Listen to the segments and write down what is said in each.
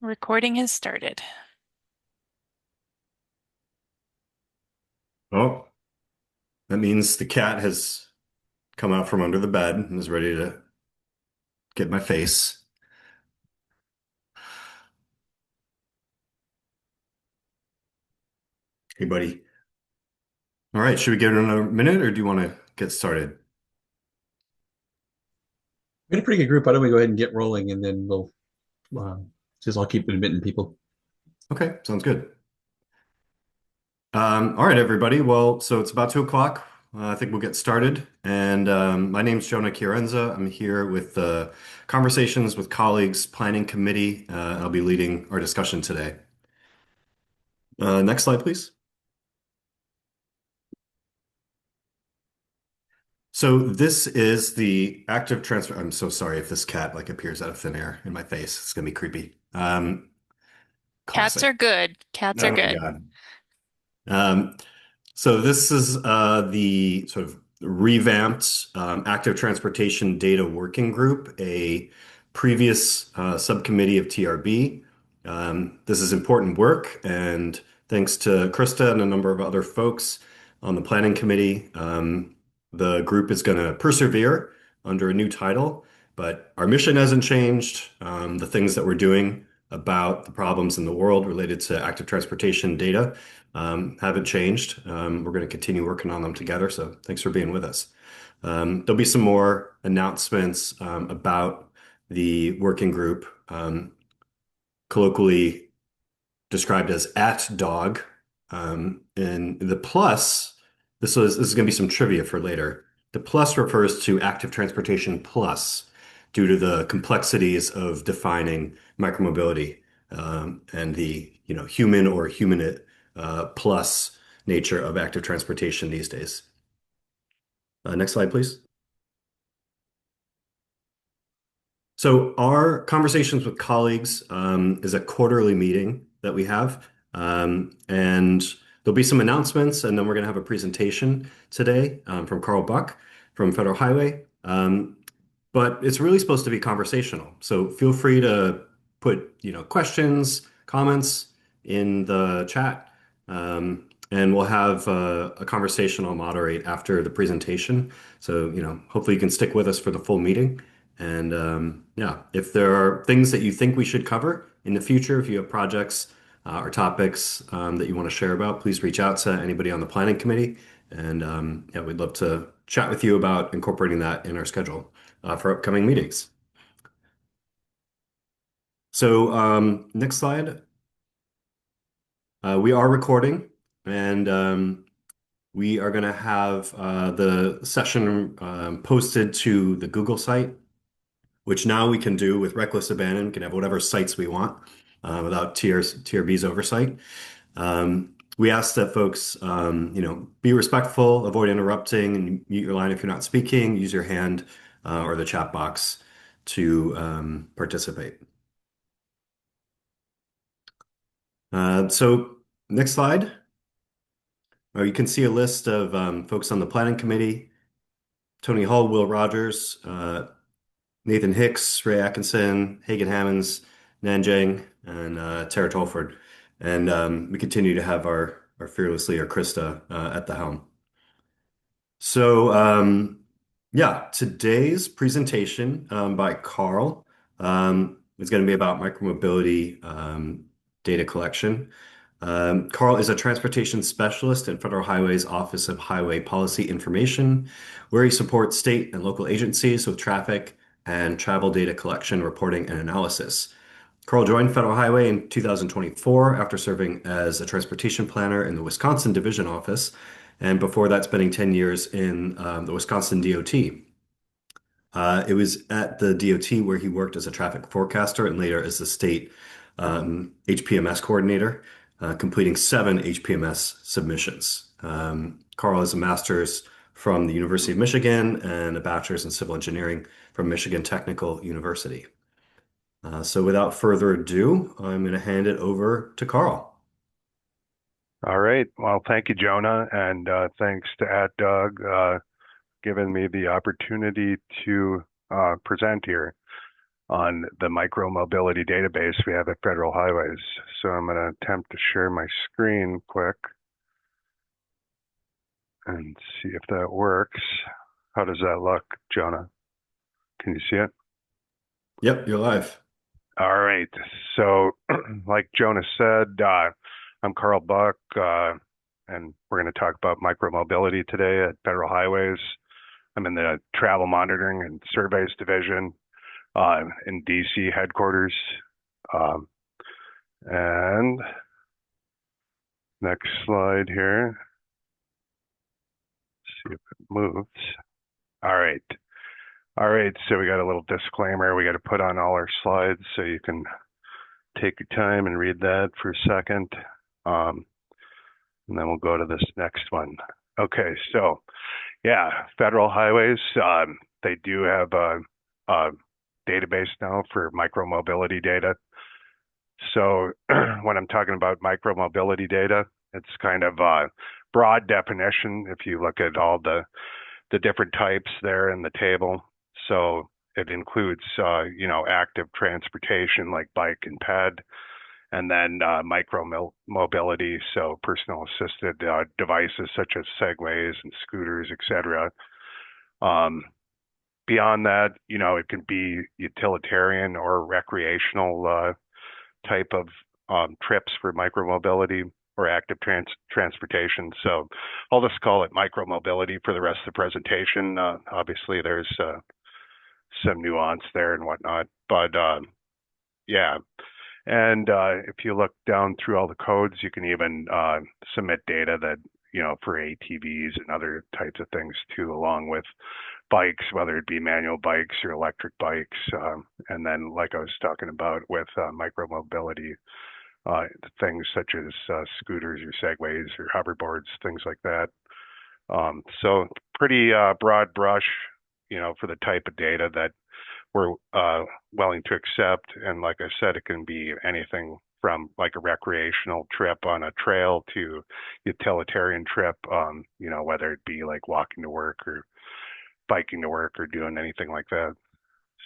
Recording has started. Oh, that means the cat has come out from under the bed and is ready to get my face. Hey, buddy. All right, should we give it another minute or do you want to get started? We had a pretty good group. Why don't we go ahead and get rolling, and then we'll just I'll keep admitting people. Okay, sounds good. All right, everybody. Well, so it's about 2 o'clock. I think we'll get started. And my name's Jonah Chiarenza. I'm here with the Conversations with Colleagues Planning Committee. I'll be leading our discussion today. Next slide, please. So this is the active transfer. I'm so sorry if this cat like appears out of thin air in my face. It's gonna be creepy. Cats Classic. are good. Cats are Oh my good. God. Um, so this is the sort of revamped active transportation data working group, a previous subcommittee of TRB. This is important work, and thanks to Krista and a number of other folks on the planning committee, the group is going to persevere under a new title, but our mission hasn't changed. The things that we're doing about the problems in the world related to active transportation data haven't changed. We're going to continue working on them together. So thanks for being with us. There'll be some more announcements about the working group, colloquially described as @DaWG. And the plus, this is going to be some trivia for later. The plus refers to active transportation plus due to the complexities of defining micromobility and the human or human plus nature of active transportation these days. Next slide, please. So our conversations with colleagues is a quarterly meeting that we have, and there'll be some announcements, and then we're going to have a presentation today from Carl Buck from Federal Highway. But it's really supposed to be conversational. So feel free to put, questions, comments in the chat, and we'll have a conversation I'll moderate after the presentation. So, hopefully you can stick with us for the full meeting. And yeah, if there are things that you think we should cover in the future, if you have projects or topics that you want to share about, please reach out to anybody on the planning committee. And yeah, we'd love to chat with you about incorporating that in our schedule for upcoming meetings. So next slide. We are recording, and we are going to have the session posted to the Google site, which now we can do with reckless abandon. We can have whatever sites we want without TRB's oversight. We ask that folks, be respectful, avoid interrupting, and mute your line if you're not speaking. Use your hand or the chat box to participate. So next slide. You can see a list of folks on the planning committee: Tony Hull, Will Rogers, Nathan Hicks, Ray Atkinson, Hagan Hammonds, Nan Jang, and Tara Tolford. And we continue to have our fearless leader, Krista, at the helm. So, yeah, today's presentation by Carl is going to be about micromobility data collection. Carl is a transportation specialist at Federal Highway's Office of Highway Policy Information, where he supports state and local agencies with traffic and travel data collection, reporting, and analysis. Carl joined Federal Highway in 2024 after serving as a transportation planner in the Wisconsin Division Office, and before that, spending 10 years in the Wisconsin DOT. It was at the DOT where he worked as a traffic forecaster and later as the state HPMS coordinator, completing 7 HPMS submissions. Carl has a master's from the University of Michigan and a bachelor's in civil engineering from Michigan Technical University. So without further ado, I'm going to hand it over to Carl. All right. Well, thank you, Jonah, and thanks to @Doug giving me the opportunity to present here. on the micromobility database we have at Federal Highways. So I'm going to attempt to share my screen quick and see if that works. How does that look, Jonah? Can you see it? Yep, you're live. All right. So like Jonah said, I'm Carl Buck, and we're going to talk about micromobility today at Federal Highways. I'm in the Travel Monitoring and Surveys Division in DC headquarters. And next slide here. See if it moves. All right. All right, so we got a little disclaimer we got to put on all our slides, so you can take your time and read that for a second. And then we'll go to this next one. Okay, so yeah, Federal Highways, they do have a database now for micromobility data. So when I'm talking about micromobility data, it's kind of a broad definition if you look at all the different types there in the table. So it includes, active transportation like bike and ped, and then micromobility, so personal assisted devices such as segways and scooters, etc. Beyond that, it can be utilitarian or recreational type of trips for micromobility or active transportation. So I'll just call it micromobility for the rest of the presentation. Obviously, there's some nuance there and whatnot, but yeah. And if you look down through all the codes, you can even submit data that, for ATVs and other types of things too, along with bikes, whether it be manual bikes or electric bikes. And then, like I was talking about with micromobility, things such as scooters or segways or hoverboards, things like that. So pretty broad brush, for the type of data that we're willing to accept. And like I said, it can be anything from like a recreational trip on a trail to utilitarian trip, whether it be like walking to work or biking to work or doing anything like that.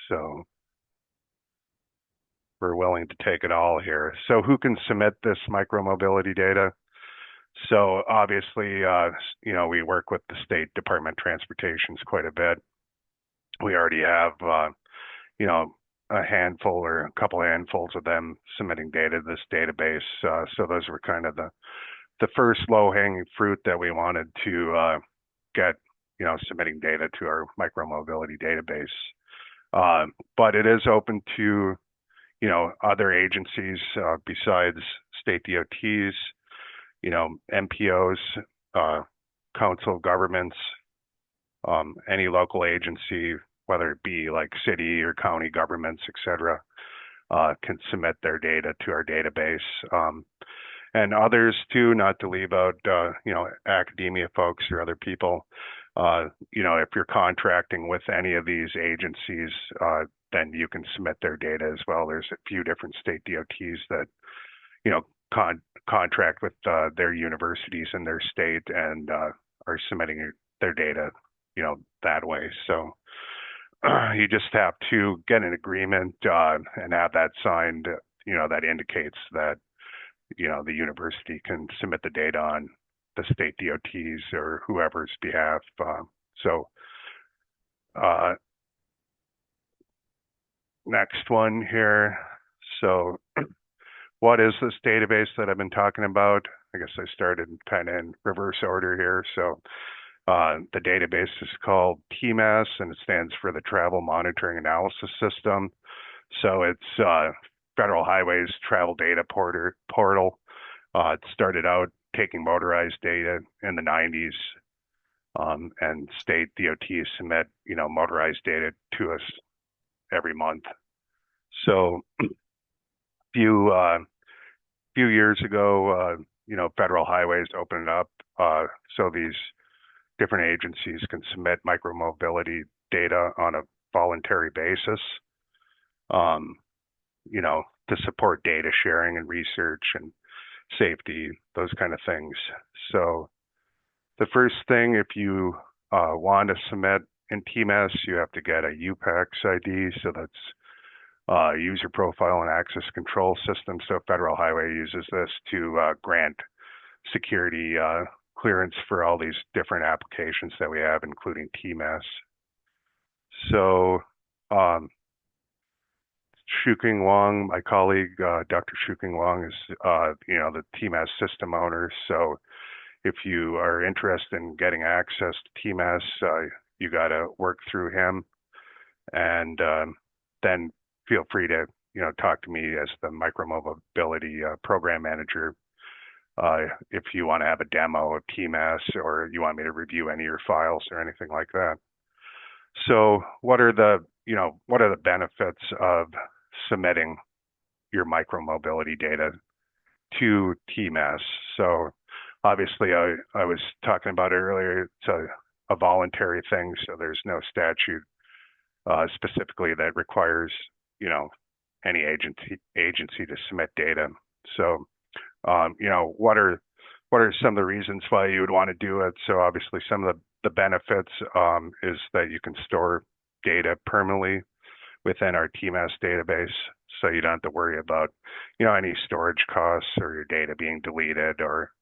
So we're willing to take it all here. So who can submit this micromobility data? So obviously, we work with the State Department of Transportation quite a bit. We already have, a handful or a couple handfuls of them submitting data to this database. So those were kind of the first low-hanging fruit that we wanted to get, submitting data to our micromobility database. But it is open to, other agencies besides state DOTs, MPOs, council of governments, any local agency, whether it be like city or county governments, et cetera, can submit their data to our database. And others too, not to leave out, academia folks or other people. If you're contracting with any of these agencies, then you can submit their data as well. There's a few different state DOTs that, contract with their universities in their state and are submitting their data, that way. So you just have to get an agreement and have that signed, that indicates that, the university can submit the data on the state DOTs or whoever's behalf. Next one here. So what is this database that I've been talking about? I guess I started kind of in reverse order here. So the database is called TMAS, and it stands for the Travel Monitoring Analysis System. So it's Federal Highways Travel Data Portal. It started out taking motorized data in the 90s, and state DOTs submit, motorized data to us every month. So few years ago, Federal Highways opened it up so these different agencies can submit micromobility data on a voluntary basis, to support data sharing and research and safety, those kind of things. So the first thing, if you want to submit in TMAS, you have to get a UPAX ID. So that's user profile and access control system. So Federal Highway uses this to grant security clearance for all these different applications that we have, including TMAS. So Shuking Wang, my colleague, Dr. Shuking Wang is, the TMAS system owner. So if you are interested in getting access to TMAS, you got to work through him, and then feel free to, talk to me as the Micromobility program manager. If you want to have a demo of TMAS, or you want me to review any of your files or anything like that. So what are the benefits of submitting your micromobility data to TMAS? So obviously I was talking about it earlier, it's a voluntary thing, so there's no statute specifically that requires, any agency to submit data. So what are some of the reasons why you would want to do it? So obviously some of the benefits is that you can store data permanently within our TMAS database, so you don't have to worry about, any storage costs or your data being deleted, or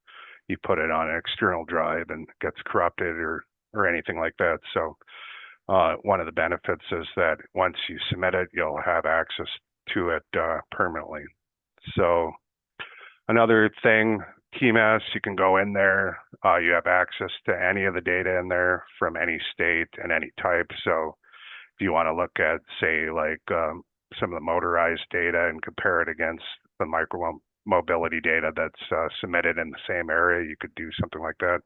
you put it on an external drive and gets corrupted or anything like that. So one of the benefits is that once you submit it, you'll have access to it permanently. So another thing, TMAS, you can go in there, you have access to any of the data in there from any state and any type. So if you want to look at, say, like some of the motorized data and compare it against the micromobility data that's submitted in the same area, you could do something like that.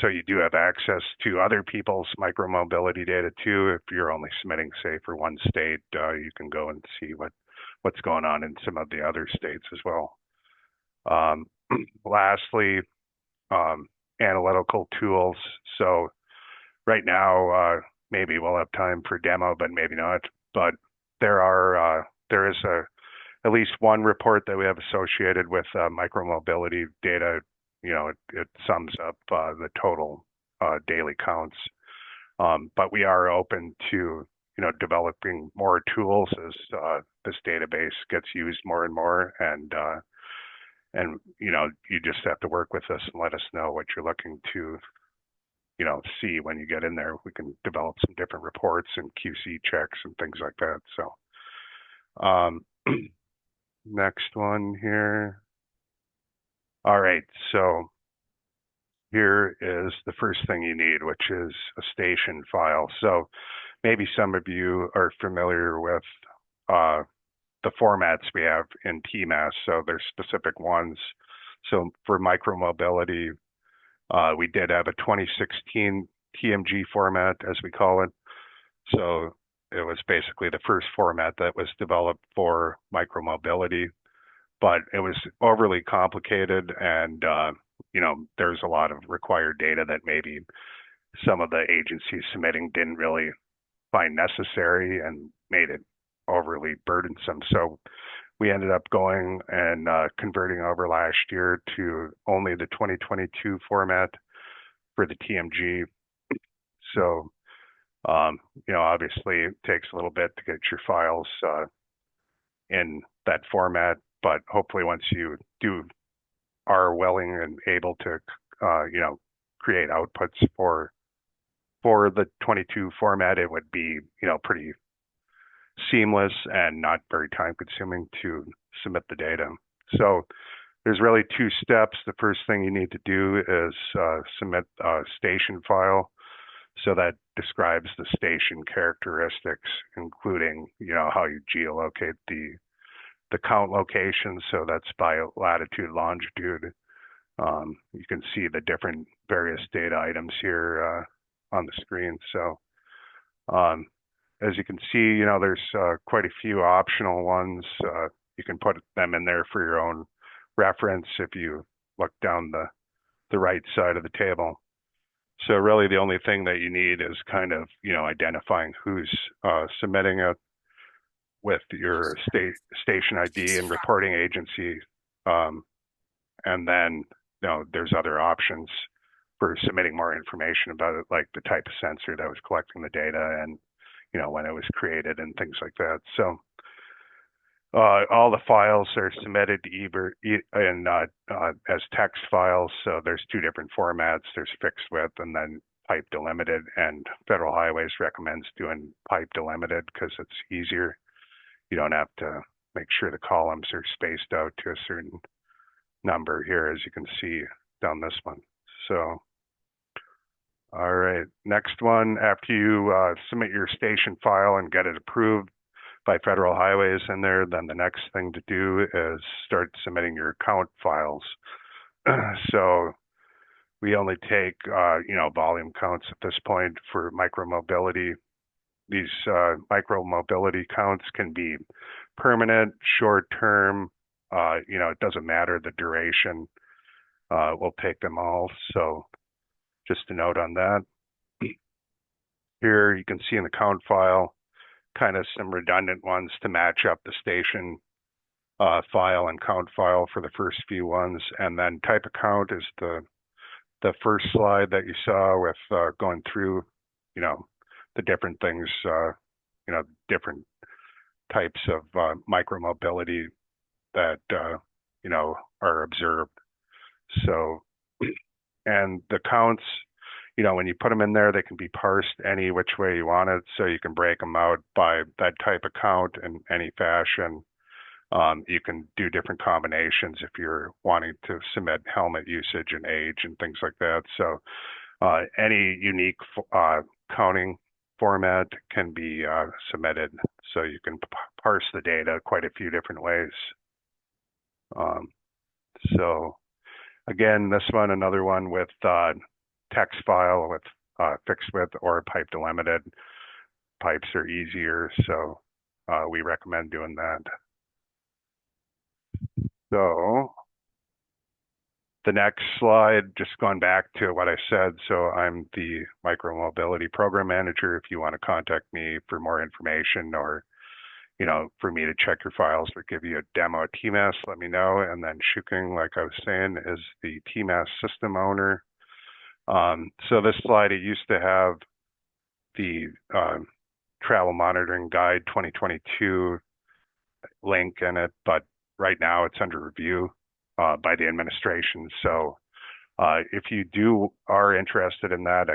So you do have access to other people's micromobility data too. If you're only submitting, say, for one state, you can go and see what's going on in some of the other states as well. Lastly, analytical tools. So right now, maybe we'll have time for demo, but maybe not. But there is at least one report that we have associated with micromobility data. It sums up the total daily counts. But we are open to developing more tools as this database gets used more and more, and you just have to work with us and let us know what you're looking to see when you get in there. We can develop some different reports and QC checks and things like that. So next one here. All right, so here is the first thing you need, which is a station file. So maybe some of you are familiar with the formats we have in TMAS. So there's specific ones. So for micromobility, we did have a 2016 TMG format, as we call it. So it was basically the first format that was developed for micromobility, but it was overly complicated, and there's a lot of required data that maybe some of the agencies submitting didn't really find necessary and made it overly burdensome. So we ended up going and converting over last year to only the 2022 format for the TMG. So, obviously it takes a little bit to get your files in that format, but hopefully once you are willing and able to, create outputs for the 22 format, it would be, pretty seamless and not very time consuming to submit the data. So there's really two steps. The first thing you need to do is submit a station file. So that describes the station characteristics, including, how you geolocate the count location. So that's by latitude, longitude. You can see the different various data items here on the screen. So as you can see, there's quite a few optional ones. You can put them in there for your own reference if you look down the right side of the table. So really the only thing that you need is kind of, identifying who's submitting it with your station ID and reporting agency. And then, there's other options for submitting more information about it, like the type of sensor that was collecting the data and, when it was created and things like that. So all the files are submitted either as text files. So there's two different formats. There's fixed width and then pipe delimited. And Federal Highways recommends doing pipe delimited because it's easier. You don't have to make sure the columns are spaced out to a certain number here, as you can see down this one. So, all right, next one, after you submit your station file and get it approved by Federal Highways in there, then the next thing to do is start submitting your count files. So we only take, volume counts at this point for micromobility. These micromobility counts can be permanent, short-term, it doesn't matter the duration. We'll take them all. So just a note on that. Here you can see in the count file, kind of some redundant ones to match up the station file and count file for the first few ones. And then type of count is the first slide that you saw with going through, the different things, different types of micromobility that, are observed. So, and the counts, when you put them in there, they can be parsed any which way you want it. So you can break them out by that type of count in any fashion. You can do different combinations if you're wanting to submit helmet usage and age and things like that. So any unique counting format can be submitted. So you can parse the data quite a few different ways. So again, this one, another one with text file with fixed width or pipe delimited. Pipes are easier, so we recommend doing that. So the next slide, just going back to what I said. So I'm the Micromobility Program Manager. If you want to contact me for more information or, for me to check your files or give you a demo of TMAS, let me know. And then Shuking, like I was saying, is the TMAS system owner. So this slide, it used to have the Travel Monitoring Guide 2022 link in it, but right now it's under review by the administration. So if you are interested in that,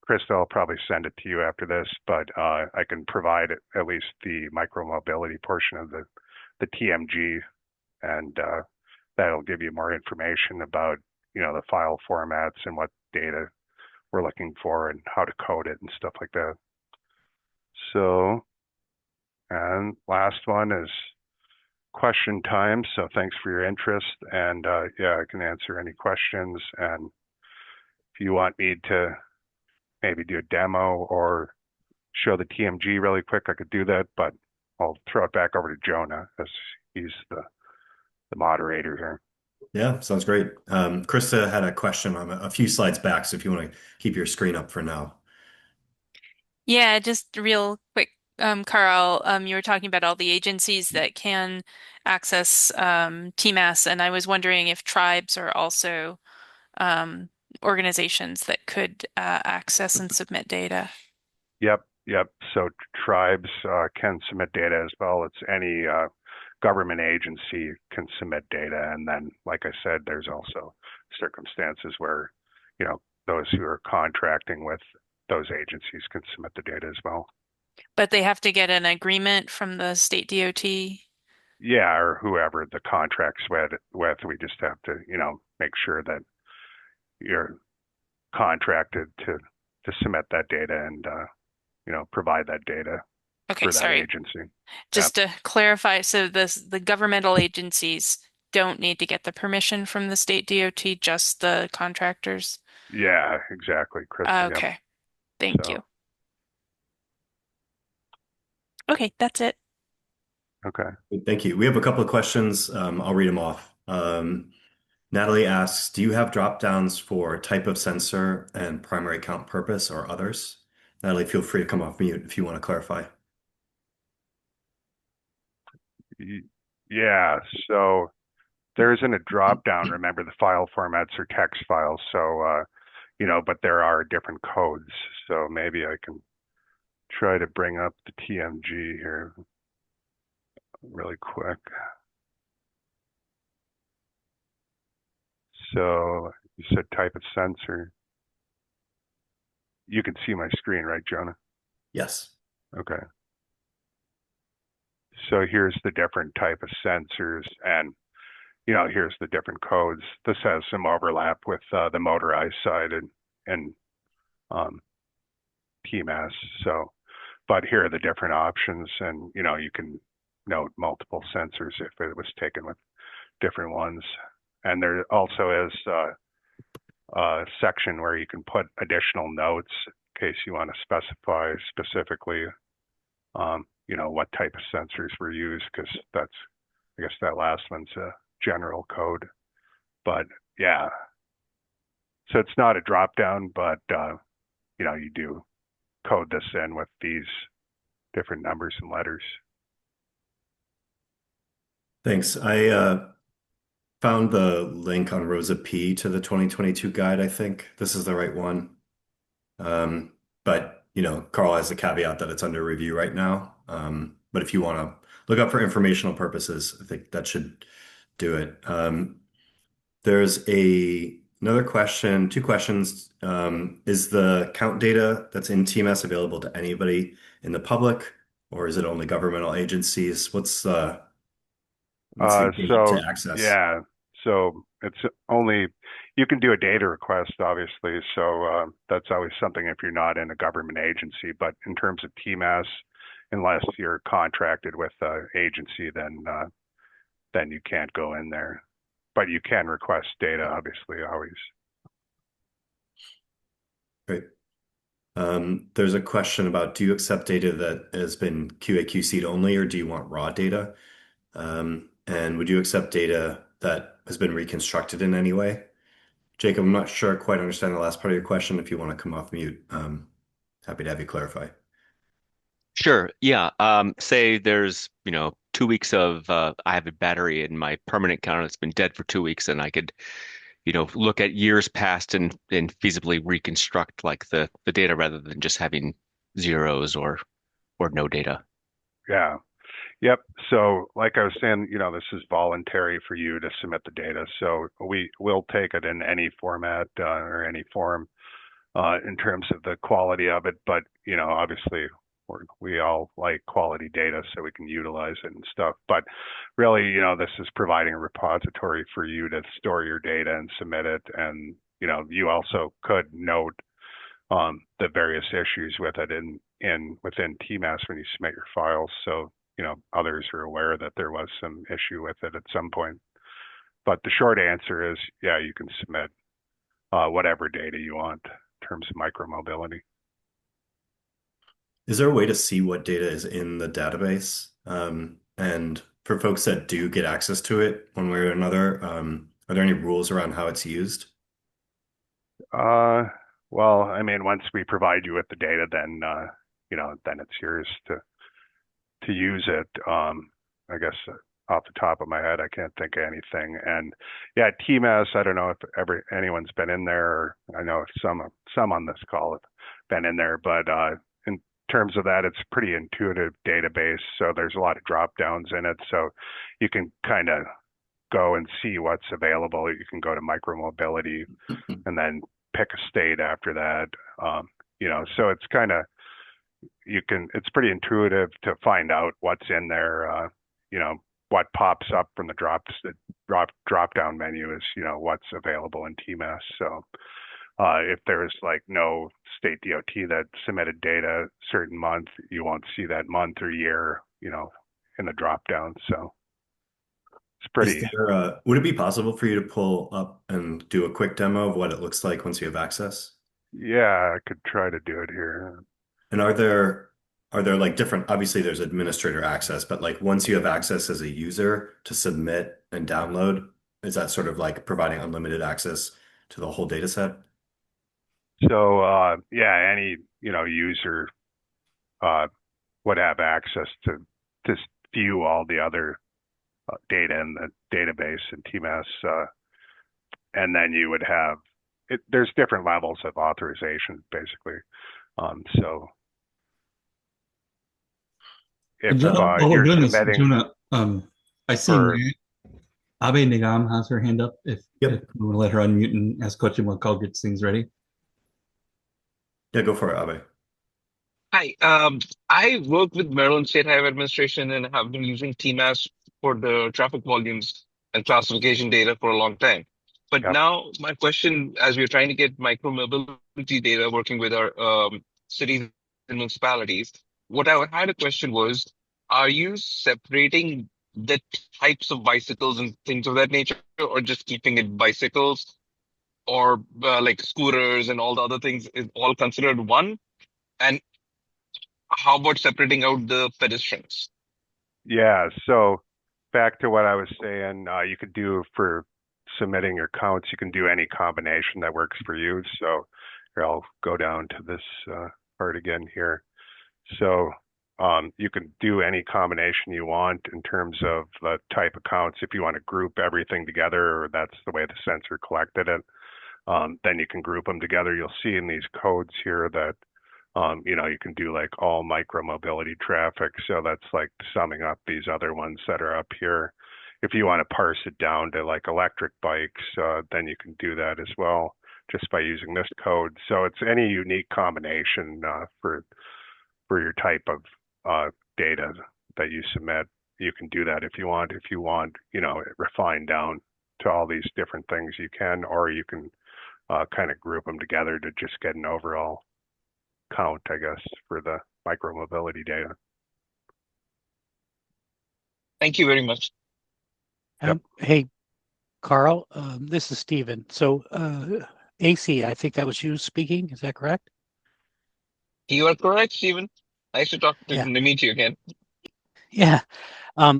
Krista will probably send it to you after this, but I can provide at least the micromobility portion of the TMG, and that'll give you more information about, the file formats and what data we're looking for and how to code it and stuff like that. So, and last one is question time. So thanks for your interest, and I can answer any questions. And if you want me to maybe do a demo or show the TMG really quick, I could do that, but I'll throw it back over to Jonah as he's the moderator here. Yeah, sounds great. Krista had a question on a few slides back, so if you want to keep your screen up for now. Yeah, just real quick, Carl, you were talking about all the agencies that can access TMAS, and I was wondering if tribes are also organizations that could access and submit data. Yep. So tribes can submit data as well. It's any government agency can submit data. And then, like I said, there's also circumstances where, those who are contracting with those agencies can submit the data as well. But they have to get an agreement from the state DOT? Yeah, or whoever the contract's with, we just have to, make sure that you're contracted to submit that data and, provide that data Okay, for that sorry. agency. Just to clarify, so the governmental agencies don't need to get the permission from the state DOT, just the contractors? Yeah, exactly, Krista. Yep. Okay, thank you. Okay, that's it. Okay. Thank you. We have a couple of questions. I'll read them off. Natalie asks, do you have drop downs for type of sensor and primary count purpose or others? Natalie, feel free to come off mute if you want to clarify. Yeah, so there isn't a drop down. Remember, the file formats are text files. So, but there are different codes. So maybe I can try to bring up the TMG here really quick. So you said type of sensor. You can see my screen, right, Jonah? Yes. Okay. So here's the different type of sensors, and here's the different codes. This has some overlap with the motorized side and um, TMAS. So, but here are the different options, and you can note multiple sensors if it was taken with different ones. And there also is a section where you can put additional notes in case you want to specify specifically, what type of sensors were used, because I guess that last one's a general code. But yeah, so it's not a drop down, but you do code this in with these different numbers and letters. Thanks. I found the link on Rosa P to the 2022 guide, I think. This is the right one. But, Carl has the caveat that it's under review right now. But if you want to look up for informational purposes, I think that should do it. There's another question, two questions. Is the count data that's in TMS available to anybody in the public, or is it only governmental agencies? What's the date So to access? yeah, so it's only, you can do a data request, obviously. So that's always something if you're not in a government agency. But in terms of TMAS, unless you're contracted with an agency, then you can't go in there. But you can request data, obviously, always. Great. There's a question about, do you accept data that has been QA/QC'd only, or do you want raw data? And would you accept data that has been reconstructed in any way? Jacob, I'm not sure I quite understand the last part of your question. If you want to come off mute, happy to have you clarify. Sure. Yeah. Say there's, 2 weeks of I have a battery in my permanent counter that's been dead for 2 weeks, and I could, look at years past and feasibly reconstruct like the data rather than just having zeros or no data. Yeah. Yep. So like I was saying, this is voluntary for you to submit the data. So we will take it in any format or any form in terms of the quality of it. But, obviously we all like quality data so we can utilize it and stuff. But really, this is providing a repository for you to store your data and submit it. And, you also could note the various issues with it within TMAS when you submit your files. So, others are aware that there was some issue with it at some point. But the short answer is, yeah, you can submit whatever data you want in terms of micromobility. Is there a way to see what data is in the database? And for folks that do get access to it one way or another, are there any rules around how it's used? Well, I mean, once we provide you with the data, then then it's yours to use it. I guess off the top of my head, I can't think of anything. And yeah, TMAS, I don't know if anyone's been in there. I know some on this call have been in there, but in terms of that, it's a pretty intuitive database. So there's a lot of drop downs in it. So you can kind of go and see what's available. You can go to micromobility and then pick a state after that. So it's kind of, it's pretty intuitive to find out what's in there. What pops up from the drop down menu is, what's available in TMAS. So if there's like no state DOT that submitted data a certain month, you won't see that month or year, in the drop down. So it's pretty. Would it be possible for you to pull up and do a quick demo of what it looks like once you have access? Yeah, I could try to do it here. And are there like different, obviously there's administrator access, but like once you have access as a user to submit and download, is that sort of like providing unlimited access to the whole data set? So yeah, any user would have access to view all the other data in the database in TMAS, and then you would have there's different levels of authorization basically. So if While we're you're doing this, submitting Jonah, I see for, Abe Nigam has her hand up. If Yep. we want to let her unmute and ask a question while Carl gets things ready. Yeah, go for it, Abe. Hi, I work with Maryland State Highway Administration and have been using TMAS for the traffic volumes and classification data for a long time. But yep, now my question, as we're trying to get micromobility data working with our cities and municipalities, what I had a question was, are you separating the types of bicycles and things of that nature, or just keeping it bicycles, or like scooters and all the other things is all considered one? And how about separating out the pedestrians? yeah. So back to what I was saying, you could do for submitting your counts, you can do any combination that works for you. So here, I'll go down to this part again here. So you can do any combination you want in terms of the type of counts. If you want to group everything together, or that's the way the sensor collected it, then you can group them together. You'll see in these codes here that you can do like all micromobility traffic. So that's like summing up these other ones that are up here. If you want to parse it down to like electric bikes, then you can do that as well just by using this code. So it's any unique combination for your type of data that you submit. You can do that if you want. If you want, it refined down to all these different things, you can, or you can kind of group them together to just get an overall count, I guess, for the micromobility data. Thank you very much. Yep. Hey, Carl, this is Stephen. So, AC, I think that was you speaking. Is that correct? You are correct, Stephen. Nice to Yeah. meet you again. Yeah.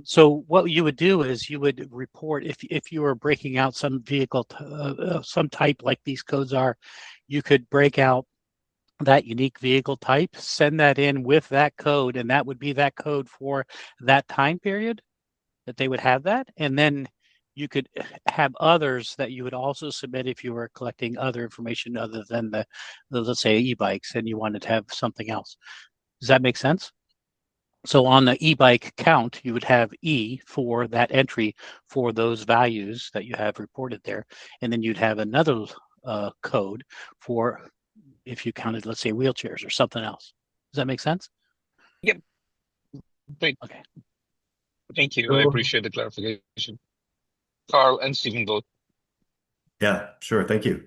So what you would do is you would report if you were breaking out some vehicle, some type like these codes are, you could break out that unique vehicle type, send that in with that code, and that would be that code for that time period that they would have that. And then you could have others that you would also submit if you were collecting other information other than the let's say e-bikes and you wanted to have something else. Does that make sense? So on the e-bike count, you would have E for that entry for those values that you have reported there. And then you'd have another code for if you counted, let's say, wheelchairs or something else. Does that make sense? Yep. Great. Okay. Thank you. I appreciate the clarification. Carl and Stephen both. Yeah, sure. Thank you.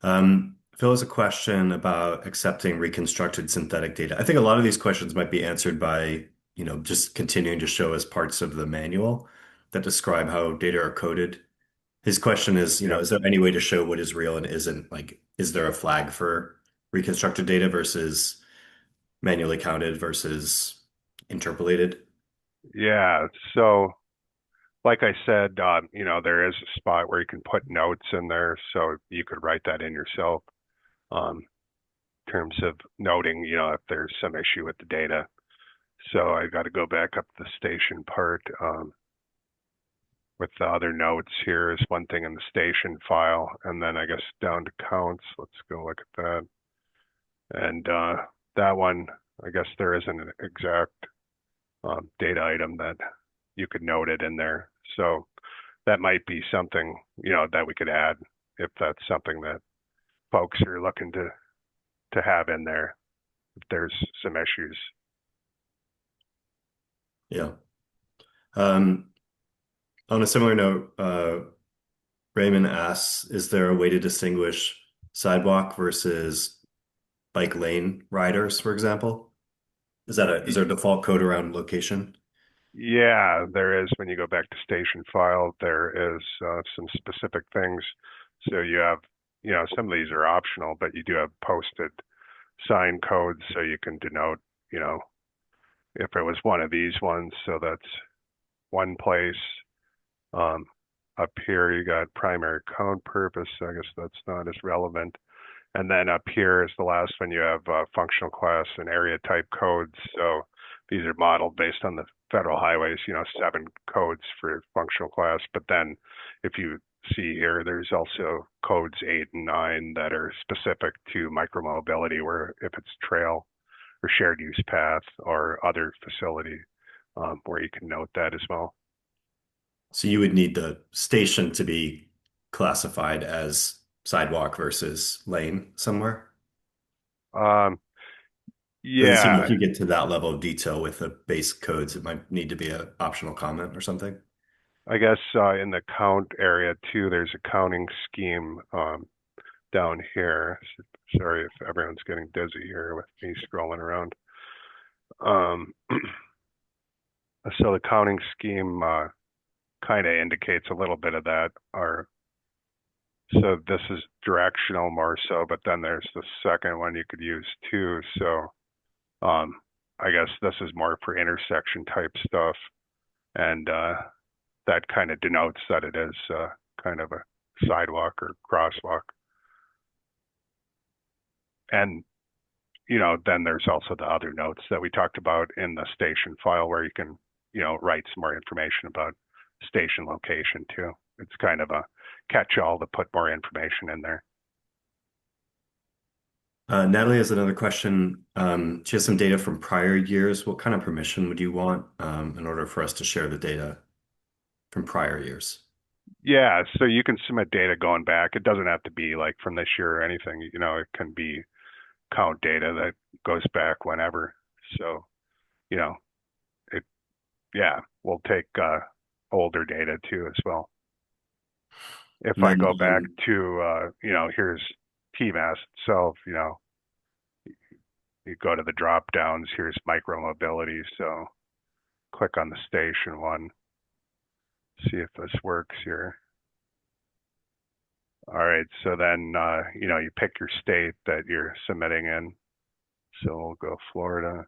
Phil has a question about accepting reconstructed synthetic data. I think a lot of these questions might be answered by, just continuing to show us parts of the manual that describe how data are coded. His question is, is there any way to show what is real and isn't? Like, is there a flag for reconstructed data versus manually counted versus interpolated? Yeah. So like I said, there is a spot where you can put notes in there, so you could write that in yourself in terms of noting, if there's some issue with the data. So I got to go back up to the station part. With the other notes, here is one thing in the station file, and then I guess down to counts. Let's go look at that. And that one, I guess there isn't an exact data item that you could note it in there. So that might be something, that we could add if that's something that folks are looking to have in there if there's some issues. Yeah. On a similar note, Raymond asks, is there a way to distinguish sidewalk versus bike lane riders, for example? Is there a default code around location? Yeah, there is. When you go back to station file, there is some specific things. So you have, some of these are optional, but you do have posted sign codes so you can denote, if it was one of these ones. So that's one place. Up here, you got primary count purpose. I guess that's not as relevant. And then up here is the last one. You have functional class and area type codes. So these are modeled based on the federal highways, 7 codes for functional class. But then if you see here, there's also codes 8 and 9 that are specific to micromobility, where if it's trail or shared use path or other facility. where you can note that as well. So you would need the station to be classified as sidewalk versus lane somewhere. Um, Doesn't seem yeah, like you get to that level of detail with the base codes. It might need to be an optional comment or something. I guess in the count area too, there's a counting scheme down here. Sorry if everyone's getting dizzy here with me scrolling around. Um, so the counting scheme kind of indicates a little bit of that. So this is directional more so, but then there's the second one you could use too. So um, I guess this is more for intersection type stuff, and that kind of denotes that it is kind of a sidewalk or crosswalk. And then there's also the other notes that we talked about in the station file where you can, write some more information about station location too. It's kind of a catch-all to put more information in there. Natalie has another question. She has some data from prior years. What kind of permission would you want in order for us to share the data from prior years? Yeah, so you can submit data going back. It doesn't have to be like from this year or anything. It can be count data that goes back whenever. So, you know, it, yeah, we'll take older data too as well. If And I then, go back to, here's TMAS itself, you go to the drop downs, here's micromobility. So click on the station one, see if this works here. All right, so then, you pick your state that you're submitting in. So we'll go Florida.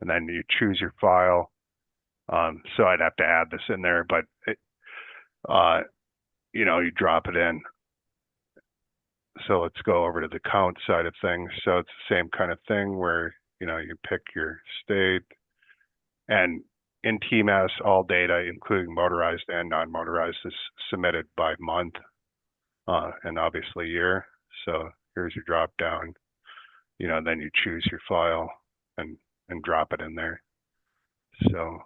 And then you choose your file. So I'd have to add this in there, but, you drop it in. So let's go over to the count side of things. So it's the same kind of thing where, you pick your state. And in TMAS, all data, including motorized and non-motorized, is submitted by month and obviously year. So here's your drop down. Then you choose your file and drop it in there. So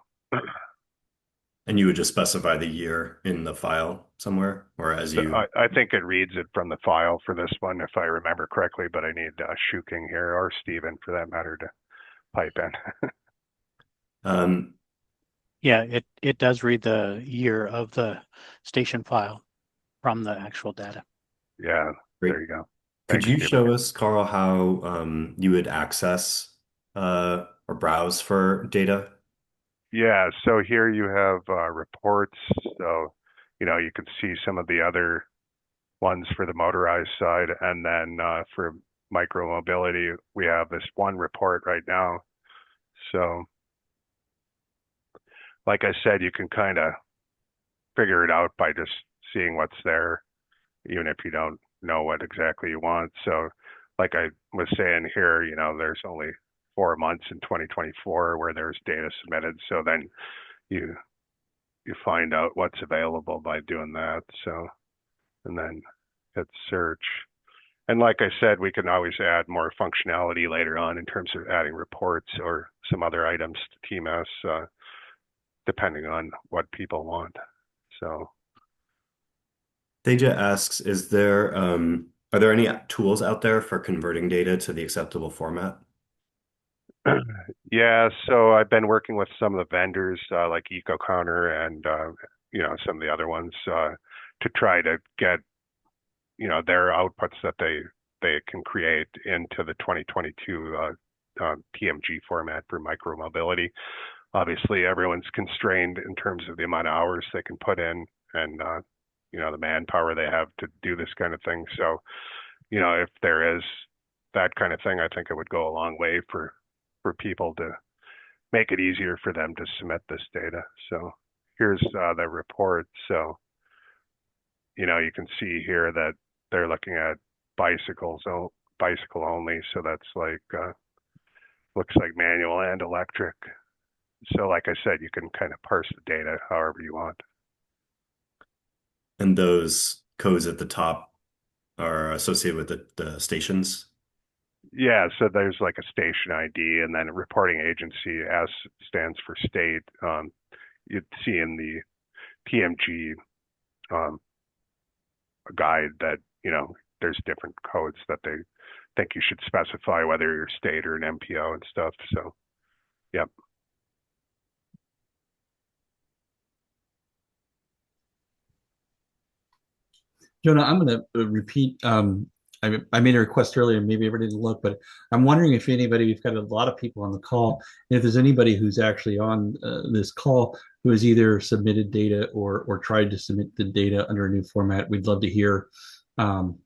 and you would just specify the year in the file somewhere, or as you. I think it reads it from the file for this one, if I remember correctly, but I need Shuking here or Steven for that matter to pipe in. Yeah, it does read the year of the station file from the actual data. Yeah, Great. there you go. Could Thanks, you Steven. show us, Carl, how you would access or browse for data? Yeah, so here you have reports. So, you can see some of the other ones for the motorized side. And then for micromobility, we have this one report right now. So, like I said, you can kind of figure it out by just seeing what's there, even if you don't know what exactly you want. So, like I was saying here, there's only 4 months in 2024 where there's data submitted. So then you find out what's available by doing that. So, and then hit search. And like I said, we can always add more functionality later on in terms of adding reports or some other items to TMAS, depending on what people want. So Deja asks, are there any tools out there for converting data to the acceptable format? yeah, so I've been working with some of the vendors like EcoCounter and some of the other ones to try to get their outputs that they can create into the 2022 TMG format for micromobility. Obviously, everyone's constrained in terms of the amount of hours they can put in and the manpower they have to do this kind of thing. So, if there is that kind of thing, I think it would go a long way for people to make it easier for them to submit this data. So here's the report. So, you can see here that they're looking at bicycle only. So that's like, looks like manual and electric. So like I said, you can kind of parse the data however you want. And those codes at the top are associated with the stations? Yeah, so there's like a station ID and then a reporting agency. S stands for state. You'd see in the TMG um, guide that, there's different codes that they think you should specify, whether you're state or an MPO and stuff. So, yep. Jonah, I'm going to repeat. I made a request earlier, maybe everybody didn't look, but I'm wondering if anybody, we've got a lot of people on the call, and if there's anybody who's actually on this call who has either submitted data or tried to submit the data under a new format, we'd love to hear from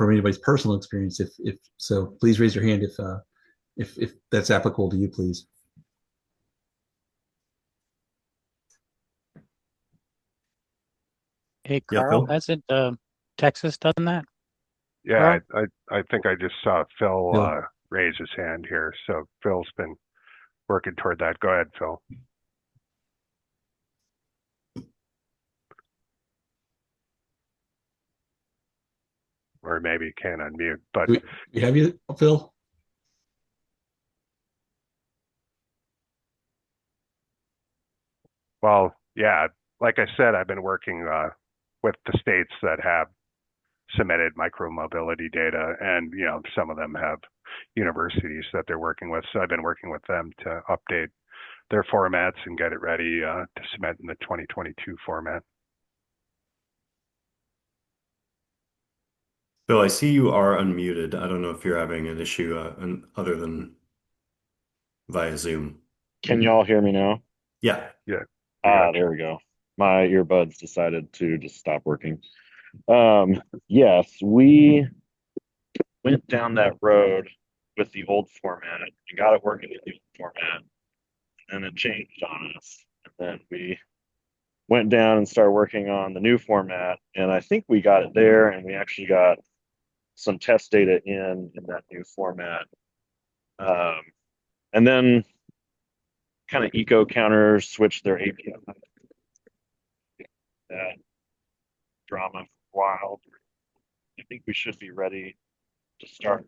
anybody's personal experience. If so, please raise your hand if that's applicable to you, please. Hey, Yeah, Carl, Phil? hasn't Texas done that? Yeah, Carl? I think I just saw Phil Phil. raise his hand here. So Phil's been working toward that. Go ahead, Phil. Or maybe he can't unmute, but We have you, Phil? well, yeah, like I said, I've been working with the states that have submitted micromobility data, and some of them have universities that they're working with. So I've been working with them to update their formats and get it ready to submit in the 2022 format. Phil, I see you are unmuted. I don't know if you're having an issue other than via Zoom. Can y'all hear me now? Yeah. Yeah, we got you. There we go. My earbuds decided to just stop working. Yes, we went down that road with the old format and got it working in the old format, and it changed on us. And then we went down and started working on the new format, and I think we got it there, and we actually got some test data in that new format. And then kind of eco counters switched their API. That drama for a while. I think we should be ready to start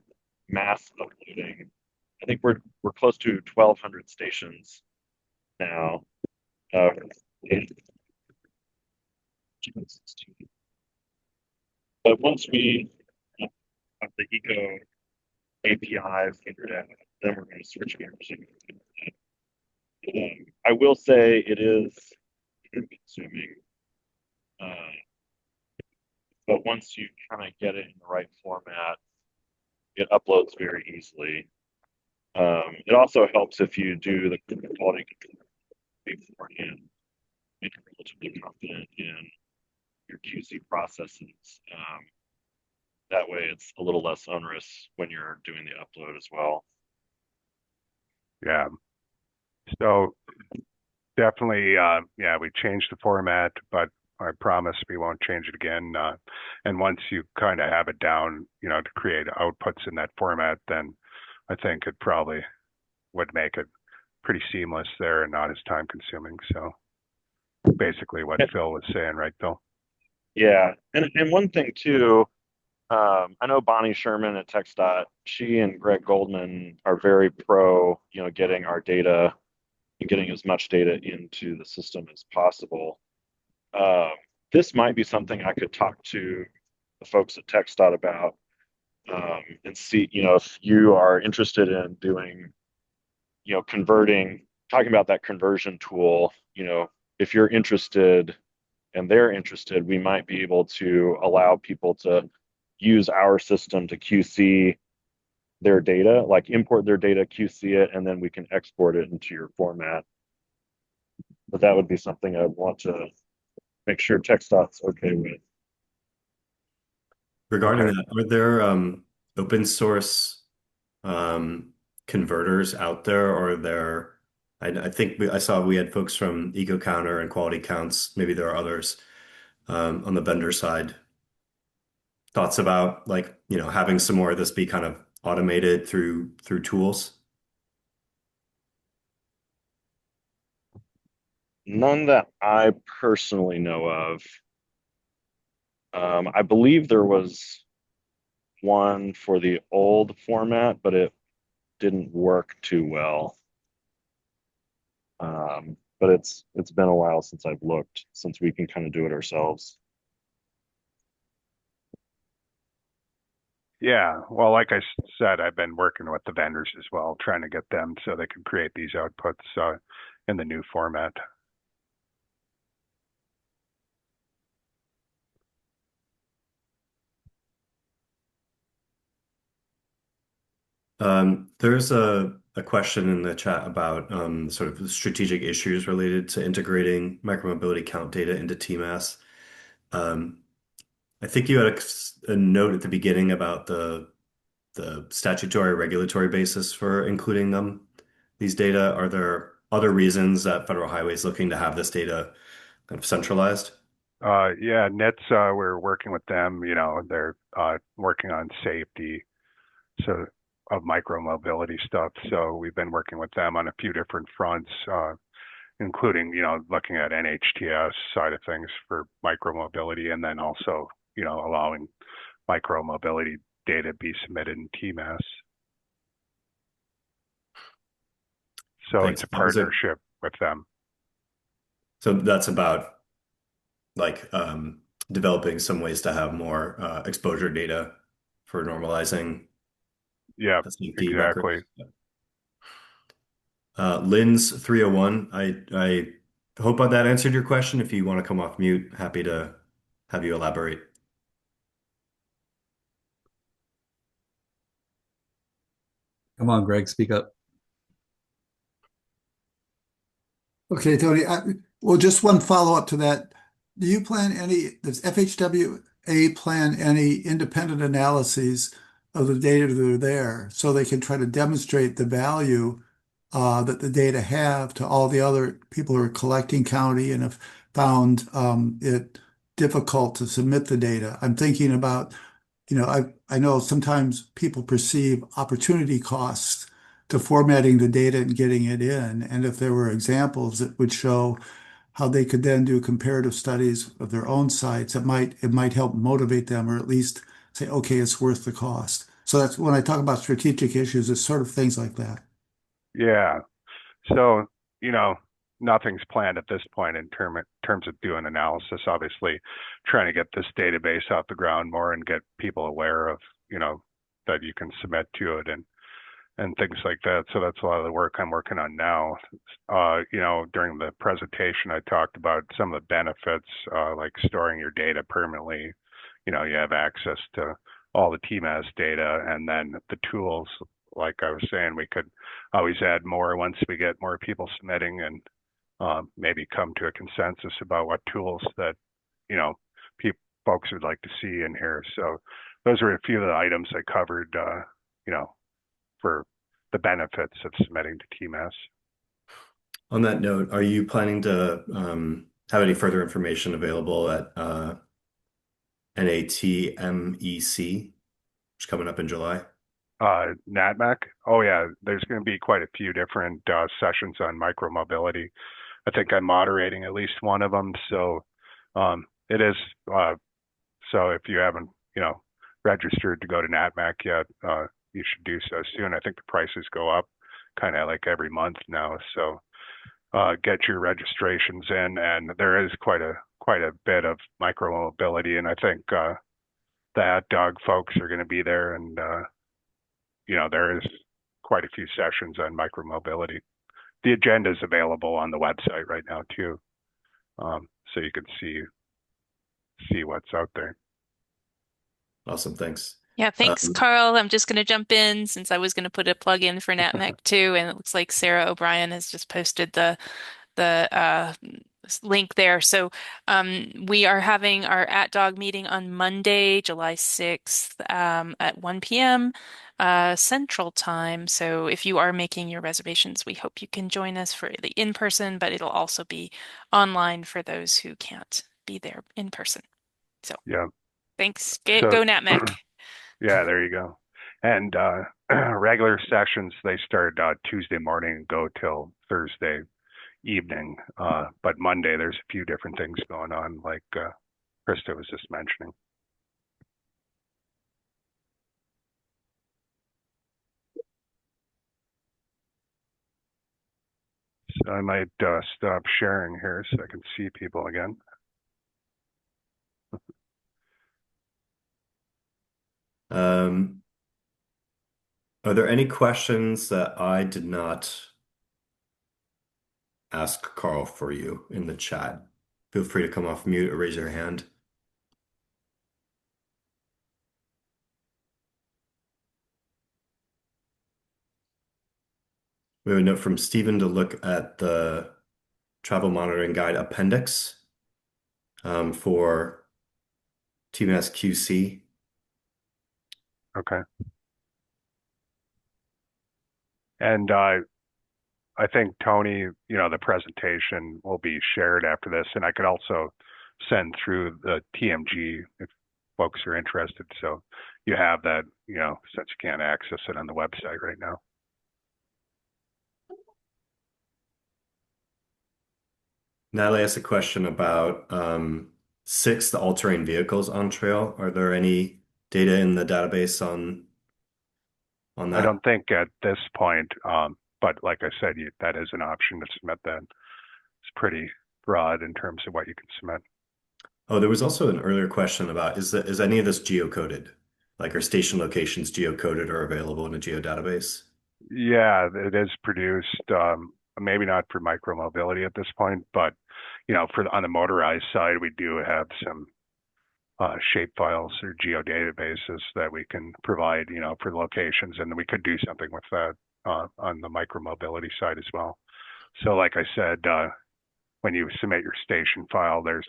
mass uploading. I think we're close to 1,200 stations now. But once we have the eco API figured out, then we're going to switch gears. I will say it is consuming, but once you kind of get it in the right format, it uploads very easily. It also helps if you do the quality control beforehand, make it relatively confident in your QC processes. That way it's a little less onerous when you're doing the upload as well. Yeah. So definitely, yeah, we changed the format, but I promise we won't change it again. And once you kind of have it down, to create outputs in that format, then I think it probably would make it pretty seamless there and not as time consuming. So basically what Phil was saying, right, Phil? Yeah. And one thing too, I know Bonnie Sherman at TxDOT, she and Greg Goldman are very pro, getting our data and getting as much data into the system as possible. This might be something I could talk to the folks at TxDOT about, and see, if you are interested in doing, talking about that conversion tool, if you're interested and they're interested, we might be able to allow people to use our system to QC their data, like import their data, QC it, and then we can export it into your format. But that would be something I'd want to make sure TxDOT's okay with. Regarding Okay. that, are there open source converters out there, or are there? I think I saw we had folks from EcoCounter and Quality Counts. Maybe there are others on the vendor side. Thoughts about having some more of this be kind of automated through tools? None that I personally know of. I believe there was one for the old format, but it didn't work too well. But it's been a while since I've looked, since we can kind of do it ourselves. Yeah, well, like I said, I've been working with the vendors as well, trying to get them so they can create these outputs in the new format. There's a question in the chat about sort of the strategic issues related to integrating micromobility count data into TMAS. Um, I think you had a note at the beginning about the statutory regulatory basis for including these data. Are there other reasons that Federal Highway is looking to have this data kind of centralized? Yeah, NHTSA, we're working with them. They're working on safety so of micromobility stuff. So we've been working with them on a few different fronts, including, looking at NHTS side of things for micromobility, and then also, allowing micromobility data be submitted in TMAS. So Thanks. it's a partnership with them. So that's about like developing some ways to have more exposure data for normalizing Yeah, the safety exactly. records. Lynn's 301. I hope that answered your question. If you want to come off mute, happy to have you elaborate. Come on, Greg, speak up. Okay, Tony. Well, just one follow-up to that. Does FHWA plan any independent analyses of the data that are there so they can try to demonstrate the value that the data have to all the other people who are collecting county and have found it difficult to submit the data? I'm thinking about, I know sometimes people perceive opportunity costs to formatting the data and getting it in. And if there were examples that would show how they could then do comparative studies of their own sites, it might help motivate them, or at least say, okay, it's worth the cost. So that's when I talk about strategic issues, it's sort of things like that. Yeah. So, nothing's planned at this point in terms of doing analysis. Obviously, trying to get this database off the ground more and get people aware of, that you can submit to it and things like that. So that's a lot of the work I'm working on now. During the presentation, I talked about some of the benefits, like storing your data permanently. You have access to all the TMAS data, and then the tools, like I was saying, we could always add more once we get more people submitting, and maybe come to a consensus about what tools that, folks would like to see in here. So those are a few of the items I covered, for the benefits of submitting to TMAS. On that note, are you planning to have any further information available at NATMEC, which is coming up in July? NatMec? Oh yeah, there's going to be quite a few different sessions on micromobility. I think I'm moderating at least one of them. So it is. So if you haven't, registered to go to NatMec yet, you should do so soon. I think the prices go up kind of like every month now. So get your registrations in, and there is quite a bit of micromobility, and I think the AT+DaWG folks are going to be there, and there is quite a few sessions on micromobility. The agenda is available on the website right now too, so you can see what's out there. Awesome, thanks. Yeah, thanks, Carl. I'm just going to jump in since I was going to put a plug in for NatMec too, and it looks like Sarah O'Brien has just posted the link there. So we are having our @DaWG meeting on Monday, July 6th at 1 p.m. Central Time. So if you are making your reservations, we hope you can join us for the in-person, but it'll also be online for those who can't be there in person. So yeah, thanks. So, Go NatMec. Yeah, there you go. And regular sessions, they start Tuesday morning and go till Thursday evening. But Monday, there's a few different things going on, like Krista was just mentioning. I might stop sharing here so I can see people again. Are there any questions that I did not ask Carl for you in the chat? Feel free to come off mute or raise your hand. We have a note from Stephen to look at the travel monitoring guide appendix for TMAS QC. Okay. And I think Tony, the presentation will be shared after this, and I could also send through the TMG if folks are interested. So you have that, since you can't access it on the website right now. Natalie asked a question about the all-terrain vehicles on trail. Are there any data in the database on that? I don't think at this point, but like I said, that is an option to submit that. It's pretty broad in terms of what you can submit. Oh, there was also an earlier question about is any of this geocoded? Like are station locations geocoded or available in a geodatabase? Yeah, it is produced. Maybe not for micromobility at this point, but on the motorized side, we do have some shape files or geodatabases that we can provide, for locations, and we could do something with that on the micromobility side as well. So, like I said, when you submit your station file, there's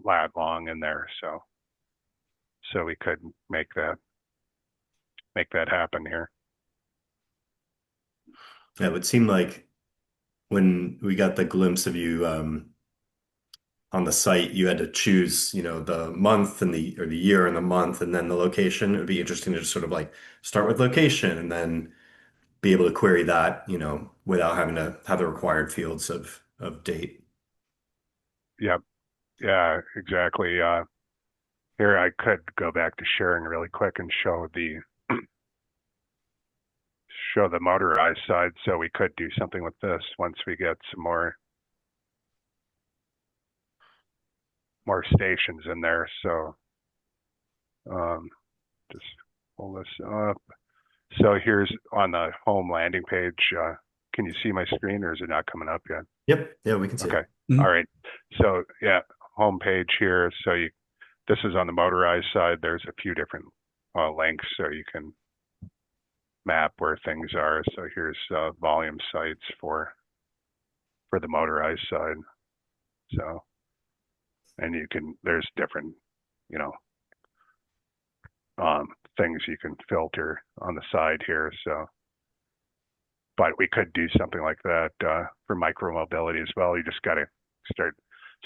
lat long in there, so we could make that happen here. Yeah, it would seem like when we got the glimpse of you on the site, you had to choose, the month and the year and the month and then the location. It would be interesting to just sort of like start with location and then be able to query that, without having to have the required fields of date. Yep. Yeah, exactly. Here I could go back to sharing really quick and show the motorized side. So we could do something with this once we get some more stations in there. So just pull this up. So here's on the home landing page. Can you see my screen, or is it not coming up yet? Yep. Yeah, we can see Okay. it. All right. So yeah, home page here. So this is on the motorized side. There's a few different links so you can map where things are. So here's volume sites for the motorized side. So, and there's different, things you can filter on the side here. So, but we could do something like that for micromobility as well. You just got to start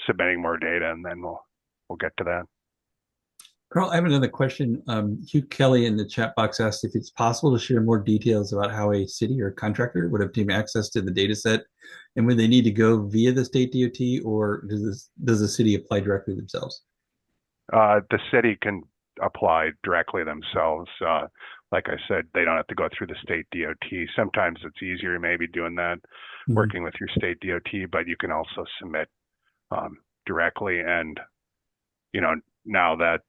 submitting more data, and then we'll get to that. Carl, I have another question. Hugh Kelly in the chat box asked if it's possible to share more details about how a city or contractor would obtain access to the data set and when they need to go via the state DOT, or does the city apply directly themselves? The city can apply directly themselves. Like I said, they don't have to go through the state DOT. Sometimes it's easier maybe doing that, working with your state DOT, but you can also submit directly. And, now that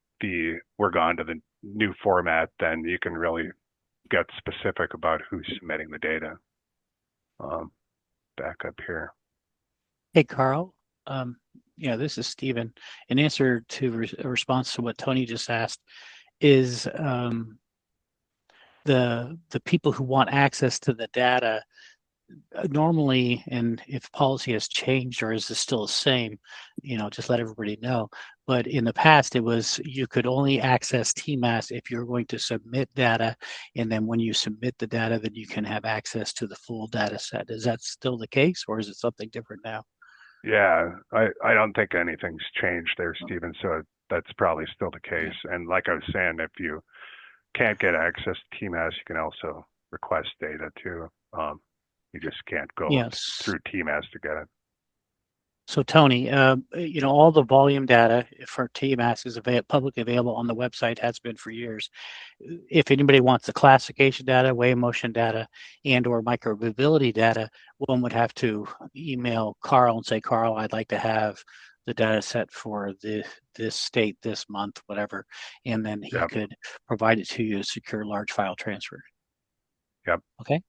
we're gone to the new format, then you can really get specific about who's submitting the data. Back up here. Hey, Carl. This is Stephen. In answer to a response to what Tony just asked, is the people who want access to the data normally, and if policy has changed or is it still the same, just let everybody know. But in the past, it was you could only access TMAS if you're going to submit data, and then when you submit the data, then you can have access to the full data set. Is that still the case, or is it something different now? Yeah, I don't think anything's changed there, Stephen. So that's probably still the case. Yeah. And like I was saying, if you can't get access to TMAS, you can also request data too. You just can't go through TMAS to get it. So Tony, all the volume data for TMAS is publicly available on the website, has been for years. If anybody wants the classification data, wave motion data, and or micromobility data, one would have to email Carl and say, Carl, I'd like to have the data set for this state, this month, whatever, and then he Yep. could provide it to you as secure large file transfer. Yep. Okay.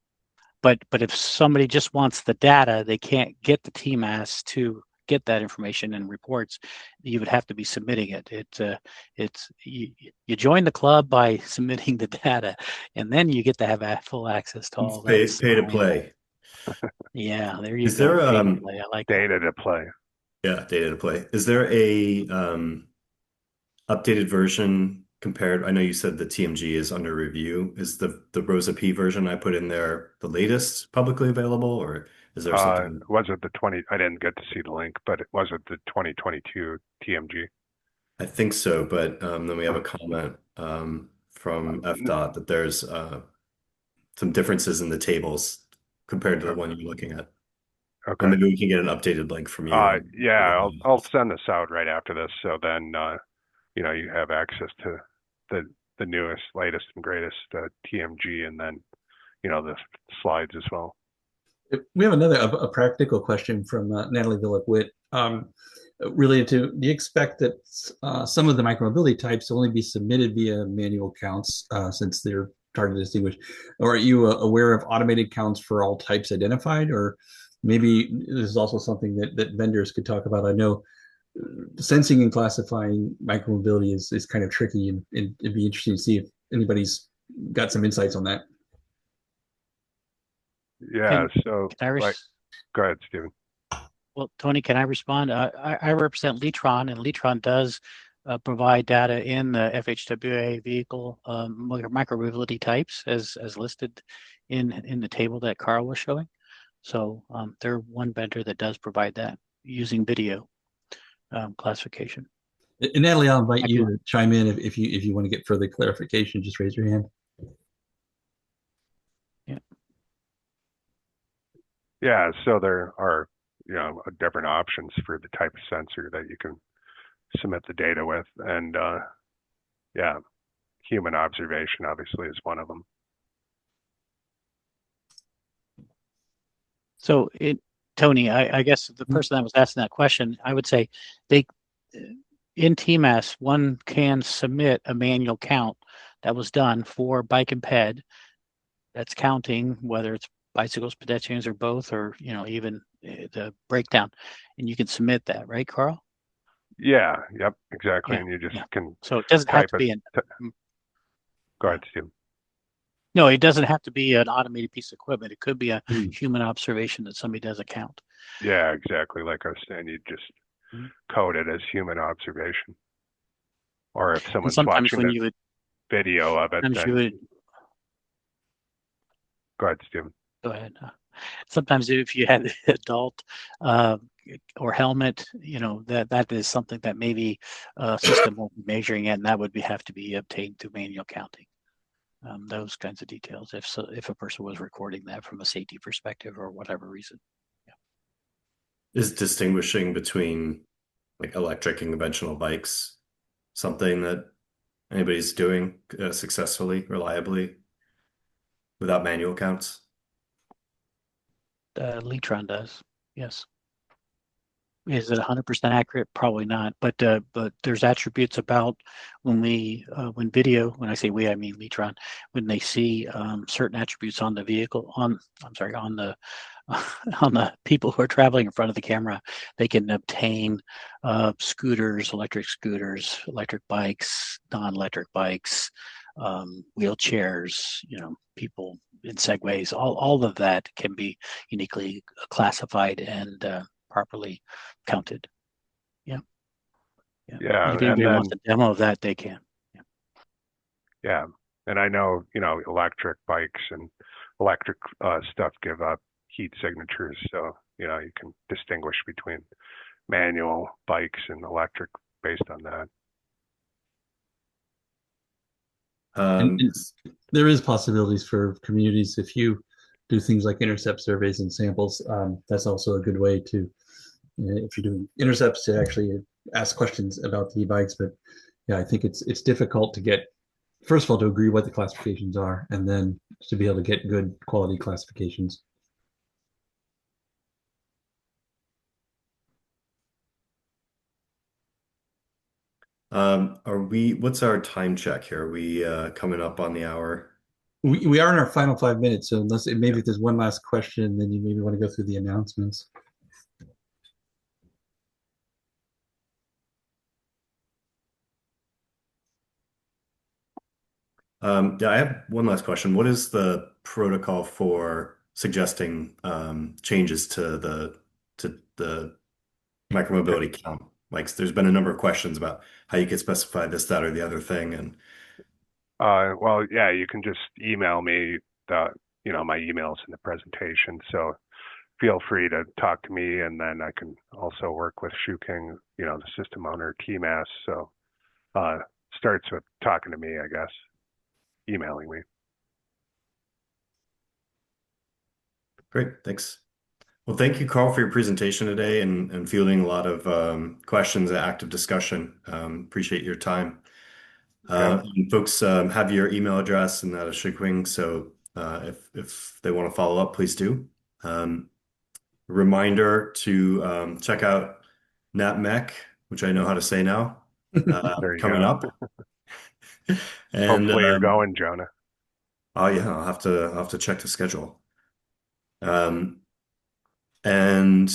But if somebody just wants the data, they can't get the TMAS to get that information and reports. You would have to be submitting it. It's you join the club by submitting the data, and then you get to have full access to all that. Pay to play. Yeah, there you Is go. there Pay to play. I like data to play? Yeah, data to play. Is there a updated version compared? I know you said the TMG is under review. Is the Rosa P version I put in there the latest publicly available, or is there something? Was it the 20? I didn't get to see the link, but was it the 2022 TMG? I think so, but then we have a comment from FDOT that there's some differences in the tables compared to the one you're looking at. Okay. And maybe we can get an updated link from you. Yeah, I'll send this out right after this, so then you have access to the newest, latest, and greatest TMG, and then the slides as well. We have a practical question from Natalie Villick-Witt related to, do you expect that some of the micromobility types will only be submitted via manual counts since they're targeted to distinguish? Or are you aware of automated counts for all types identified? Or maybe this is also something that vendors could talk about. I know sensing and classifying micromobility is kind of tricky, and it'd be interesting to see if anybody's got some insights on that. Yeah, so go ahead, Stephen. Well, Tony, can I respond? I represent Litron, and Litron does provide data in the FHWA vehicle micromobility types as listed in the table that Carl was showing. So they're one vendor that does provide that using video classification. And Natalie, I'll invite you to chime in if you want to get further clarification. Just raise your hand. Yeah. Yeah, so there are different options for the type of sensor that you can submit the data with, and human observation obviously is one of them. So Tony, I guess the person that was asking that question, I would say in TMAS, one can submit a manual count that was done for bike and ped that's counting whether it's bicycles, pedestrians, or both, or even the breakdown, and you can submit that, right, Carl? Yeah, yep, exactly. Yeah, and you just can. So it doesn't have to be Go ahead, Steve. No, it doesn't have to be an automated piece of equipment. It could be a human observation that somebody does a count. Yeah, exactly. Like I was saying, you just code it as human observation, or if someone's watching the video of it, then go ahead, Stephen. Go ahead. Sometimes if you had adult or helmet, that is something that maybe a system will be measuring it, and that would have to be obtained through manual counting. Those kinds of details, if a person was recording that from a safety perspective or whatever reason. Yeah. Is distinguishing between like electric and conventional bikes something that anybody's doing successfully, reliably, without manual counts? Litron does, yes. Is it 100% accurate? Probably not. But there's attributes about when I say we, I mean Litron, when they see certain attributes on the vehicle, on the on the people who are traveling in front of the camera, they can obtain scooters, electric bikes, non-electric bikes, wheelchairs, people in segways. All of that can be uniquely classified and properly counted. Yeah. If anybody wants a demo of that, they can. Yeah. And I know, electric bikes and electric stuff give up heat signatures. So, you can distinguish between manual bikes and electric based on that. And there is possibilities for communities if you do things like intercept surveys and samples. That's also a good way to if you're doing intercepts to actually ask questions about the e-bikes. But yeah, I think it's difficult to get, first of all, to agree what the classifications are, and then to be able to get good quality classifications. What's our time check here? Are we coming up on the hour? We are in our final 5 minutes, so unless maybe if there's one last question, then you maybe want to go through the announcements. Yeah, I have one last question. What is the protocol for suggesting changes to the micromobility count? Like, there's been a number of questions about how you could specify this, that, or the other thing, and Well, yeah, you can just email me my emails in the presentation. So feel free to talk to me, and then I can also work with Shuking, the system owner, TMAS. So starts with talking to me, I guess, emailing me. great, thanks. Well, thank you, Carl, for your presentation today and fielding a lot of questions and active discussion. Appreciate your time. And folks have your email address and that of Shigwing, so if they want to follow up, please do. Reminder to check out NatMech, which I know how to say now, There you coming go. up. And Hopefully you're going, Jonah. oh yeah, I'll have to check the schedule. Um, and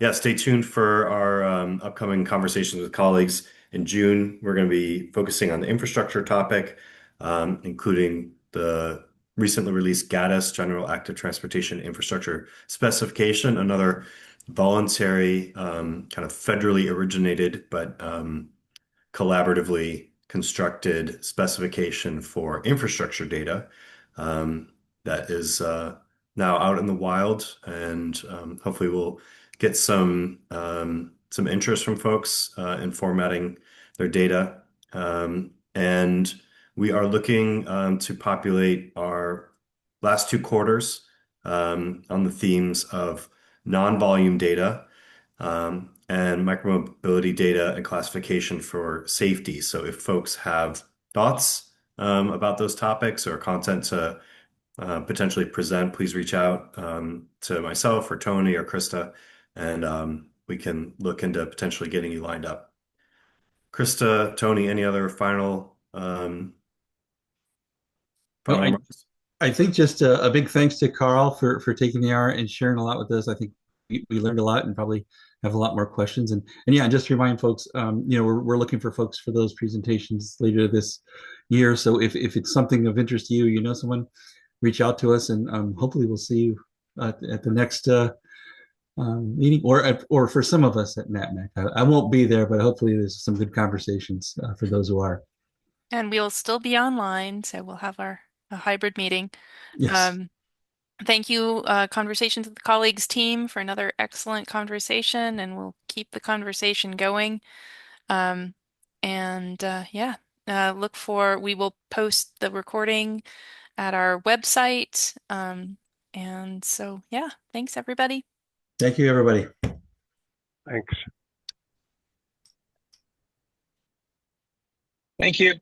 yeah, stay tuned for our upcoming conversations with colleagues. In June, we're going to be focusing on the infrastructure topic, including the recently released GATIS, General Active Transportation Infrastructure Specification, another voluntary, kind of federally originated, but collaboratively constructed specification for infrastructure data that is now out in the wild, and hopefully we'll get some interest from folks in formatting their data. And we are looking to populate our last 2 quarters on the themes of non-volume data and micromobility data and classification for safety. So if folks have thoughts about those topics or content to potentially present, please reach out to myself or Tony or Krista, and we can look into potentially getting you lined up. Krista, Tony, any other final Well, remarks? I think just a big thanks to Carl for taking the hour and sharing a lot with us. I think we learned a lot and probably have a lot more questions. And yeah, just to remind folks, we're looking for folks for those presentations later this year. So if it's something of interest to you, someone, reach out to us, and hopefully we'll see you at the next meeting, or for some of us at NatMech. I won't be there, but hopefully there's some good conversations for those who are. And we'll still be online, so we'll have our a hybrid meeting. Yes. Thank you, Conversations with the Colleagues team, for another excellent conversation, and we'll keep the conversation going. And yeah, we will post the recording at our website. And so, yeah, thanks everybody. Thank you, everybody. Thanks. Thank you.